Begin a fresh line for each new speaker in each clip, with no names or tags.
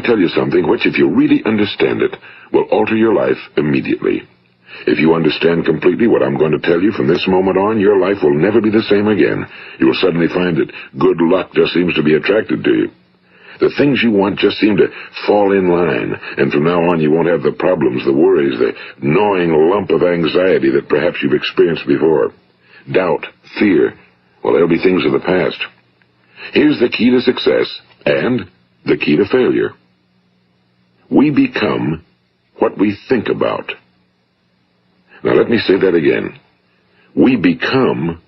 tell you something which, if you really understand it, will alter your life immediately. If you understand completely what I'm going to tell you from this moment on, your life will never be the same again. You will suddenly find that good luck just seems to be attracted to you. The things you want just seem to fall in line, and from now on you won't have the problems, the worries, the gnawing lump of anxiety that perhaps you've experienced before. Doubt, fear, well, they'll be things of the past. Here's the key to success and the key to failure. We become what we think about. Now let me say that again. We become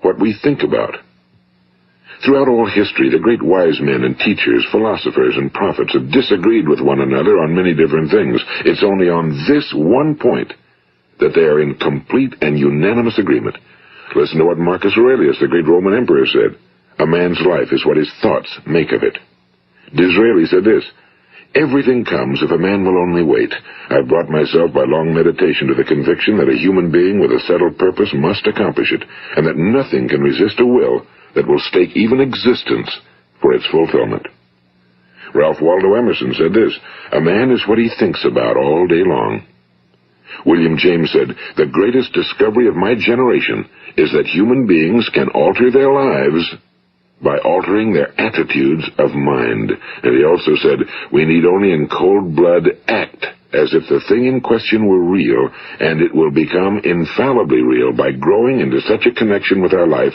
what we think about. Throughout all history, the great wise men and teachers, philosophers and prophets have disagreed with one another on many different things. It's only on this one point that they are in complete and unanimous agreement. Listen to what Marcus Aurelius, the great Roman emperor, said. A man's life is what his thoughts make of it. Disraeli said this, everything comes if a man will only wait. I've brought myself by long meditation to the conviction that a human being with a settled purpose must accomplish it, and that nothing can resist a will that will stake even existence for its fulfillment. Ralph Waldo Emerson said this, a man is what he thinks about all day long. William James said, the greatest discovery of my generation is that human beings can alter their lives by altering their attitudes of mind. And he also said, we need only in cold blood act as if the thing in question were real, and it will become infallibly real by growing into such a connection with our life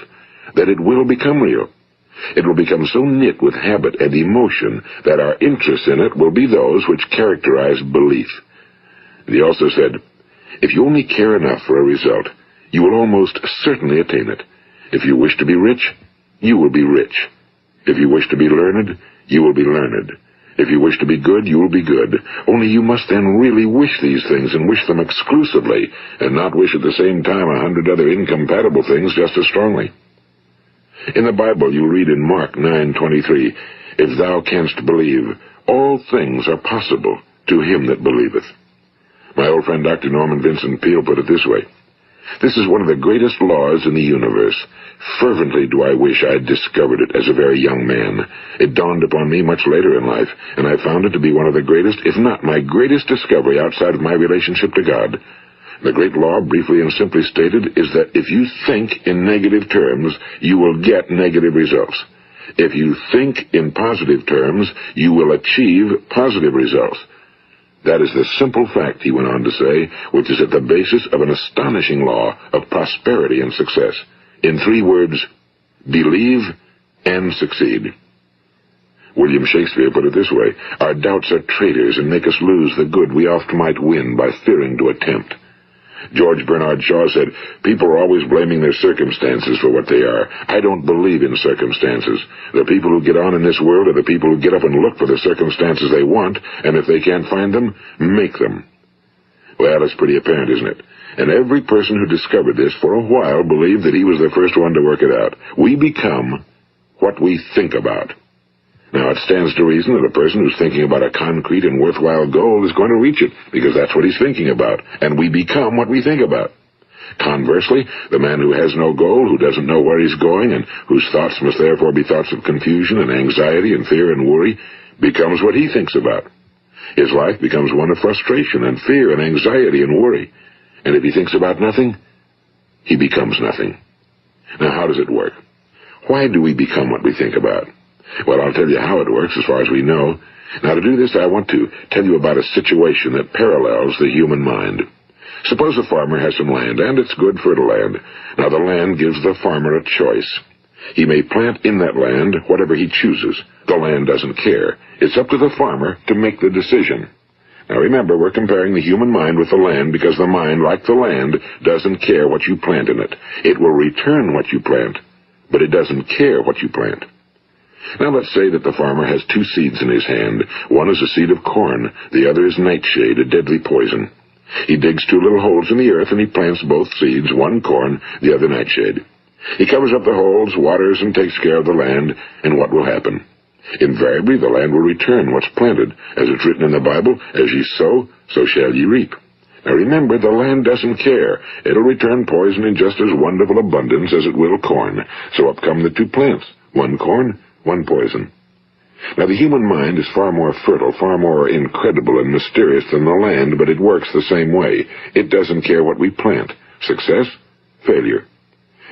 that it will become real. It will become so knit with habit and emotion that our interest in it will be those which characterize belief. And he also said, if you only care enough for a result, you will almost certainly attain it. If you wish to be rich, you will be rich. If you wish to be learned, you will be learned. If you wish to be good, you will be good. Only you must then really wish these things, and wish them exclusively, and not wish at the same time 100 other incompatible things just as strongly. In the Bible, you read in Mark 9:23, if thou canst believe, all things are possible to him that believeth. My old friend Dr. Norman Vincent Peale put it this way, this is one of the greatest laws in the universe. Fervently do I wish I had discovered it as a very young man. It dawned upon me much later in life, and I found it to be one of the greatest, if not my greatest discovery outside of my relationship to God. The great law, briefly and simply stated, is that if you think in negative terms, you will get negative results. If you think in positive terms, you will achieve positive results. That is the simple fact, he went on to say, which is at the basis of an astonishing law of prosperity and success. In 3 words, believe and succeed. William Shakespeare put it this way, our doubts are traitors and make us lose the good we oft might win by fearing to attempt. George Bernard Shaw said, people are always blaming their circumstances for what they are. I don't believe in circumstances. The people who get on in this world are the people who get up and look for the circumstances they want, and if they can't find them, make them. Well, it's pretty apparent, isn't it? And every person who discovered this for a while believed that he was the first one to work it out. We become what we think about. Now, it stands to reason that a person who's thinking about a concrete and worthwhile goal is going to reach it, because that's what he's thinking about, and we become what we think about. Conversely, the man who has no goal, who doesn't know where he's going, and whose thoughts must therefore be thoughts of confusion and anxiety and fear and worry, becomes what he thinks about. His life becomes one of frustration and fear and anxiety and worry. And if he thinks about nothing, he becomes nothing. Now, how does it work? Why do we become what we think about? Well, I'll tell you how it works as far as we know. Now, to do this, I want to tell you about a situation that parallels the human mind. Suppose a farmer has some land, and it's good fertile land. Now, the land gives the farmer a choice. He may plant in that land whatever he chooses. The land doesn't care. It's up to the farmer to make the decision. Now, remember, we're comparing the human mind with the land because the mind, like the land, doesn't care what you plant in it. It will return what you plant, but it doesn't care what you plant. Now let's say that the farmer has 2 seeds in his hand. One is a seed of corn, the other is nightshade, a deadly poison. He digs 2 little holes in the earth and he plants both seeds, one corn, the other nightshade. He covers up the holes, waters, and takes care of the land, and what will happen? Invariably the land will return what's planted. As it's written in the Bible, as ye sow, so shall ye reap. Now remember, the land doesn't care. It'll return poison in just as wonderful abundance as it will corn. So up come the 2 plants, one corn, one poison. Now, the human mind is far more fertile, far more incredible and mysterious than the land, but it works the same way. It doesn't care what we plant. Success, failure.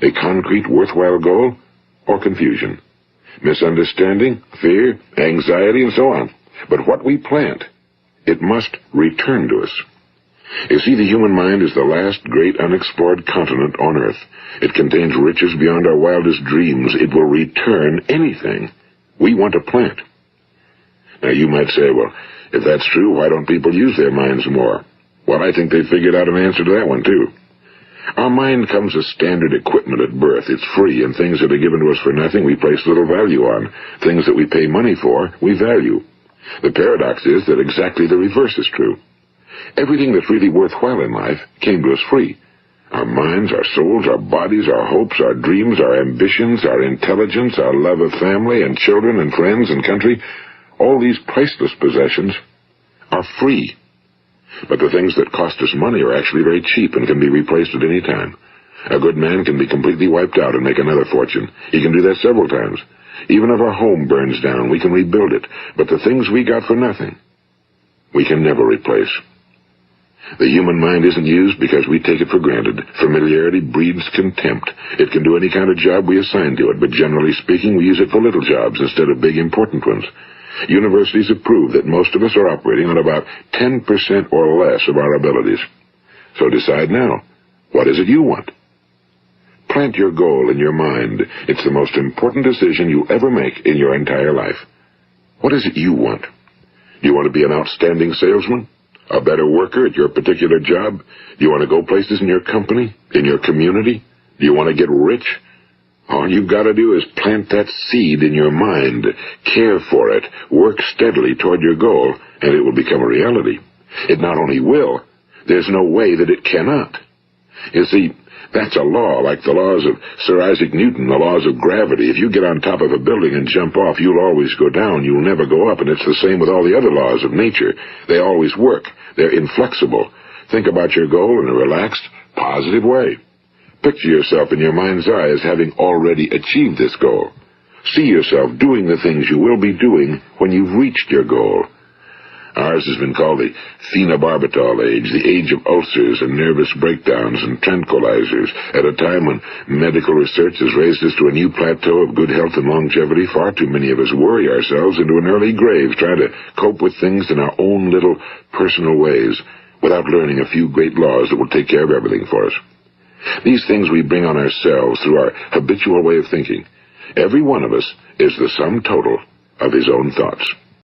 A concrete, worthwhile goal, or confusion. Misunderstanding, fear, anxiety, and so on. But what we plant, it must return to us. You see, the human mind is the last great unexplored continent on Earth. It contains riches beyond our wildest dreams. It will return anything we want to plant. Now, you might say, well, if that's true, why don't people use their minds more? Well, I think they figured out an answer to that one, too. Our mind comes as standard equipment at birth. It's free, and things that are given to us for nothing we place little value on. Things that we pay money for, we value. The paradox is that exactly the reverse is true. Everything that's really worthwhile in life came to us free. Our minds, our souls, our bodies, our hopes, our dreams, our ambitions, our intelligence, our love of family and children and friends and country, all these priceless possessions are free. But the things that cost us money are actually very cheap and can be replaced at any time. A good man can be completely wiped out and make another fortune. He can do that several times. Even if our home burns down, we can rebuild it. But the things we got for nothing, we can never replace. The human mind isn't used because we take it for granted. Familiarity breeds contempt. It can do any kind of job we assign to it, but generally speaking, we use it for little jobs instead of big, important ones. Universities have proved that most of us are operating on about 10% or less of our abilities. So decide now, what is it you want? Plant your goal in your mind. It's the most important decision you'll ever make in your entire life. What is it you want? Do you want to be an outstanding salesman? A better worker at your particular job? Do you want to go places in your company? In your community? Do you want to get rich? All you've got to do is plant that seed in your mind, care for it, work steadily toward your goal, and it will become a reality. It not only will, there's no way that it cannot. You see, that's a law, like the laws of Sir Isaac Newton, the laws of gravity. If you get on top of a building and jump off, you'll always go down. You'll never go up, and it's the same with all the other laws of nature. They always work. They're inflexible. Think about your goal in a relaxed, positive way. Picture yourself in your mind's eye as having already achieved this goal. See yourself doing the things you will be doing when you've reached your goal. Ours has been called the phenobarbital age, the age of ulcers and nervous breakdowns and tranquilizers. At a time when medical research has raised us to a new plateau of good health and longevity, far too many of us worry ourselves into an early grave trying to cope with things in our own little personal ways without learning a few great laws that will take care of everything for us. These things we bring on ourselves through our habitual way of thinking. Every one of us is the sum total of his own thoughts.